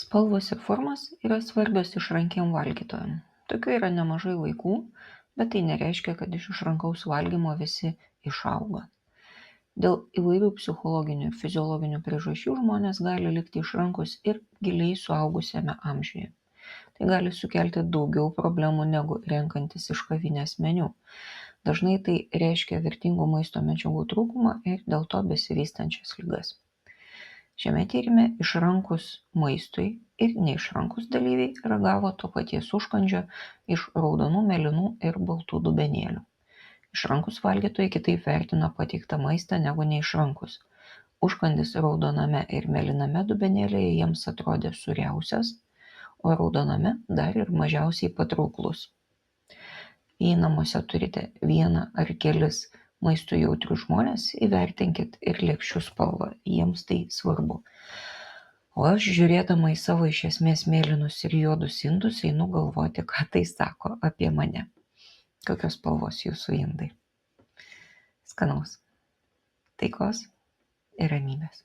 Spalvos ir formos yra svarbios išrankiem valgytojam. Tokių yra nemažai vaikų, bet tai nereiškia, kad iš išrankaus valgymo visi išauga. Dėl įvairių psichologinių ir fiziologinių priežasčių žmonės gali likti išrankus ir giliai suaugusiame amžiuje. Tai gali sukelti daugiau problemų negu renkantis iš kavinės meniu. Dažnai tai reiškia vertingų maisto medžiagų trūkumą ir dėl to besivystančias ligas. Šiame tyrime išrankus maistui ir neišrankus dalyviai ragavo to paties užkandžio iš raudonų, mėlynų ir baltų dubenėlių. Išrankus valgytojai kitaip vertino pateiktą maistą negu neišrankus. Užkandis raudoname ir mėlyname dubenėlyje jiems atrodė sūriausias, o raudoname dar ir mažiausiai patrauklus. Jei namuose turite vieną ar kelis maistui jautrius žmonės, įvertinkit ir lėkščių spalvą, jiems tai svarbu. O aš, žiūrėdama į savo iš esmės mėlynus ir juodus indus, einu galvoti, ką tai sako apie mane. Kokios spalvos jūsų indai? Skanaus, taikos ir ramybės.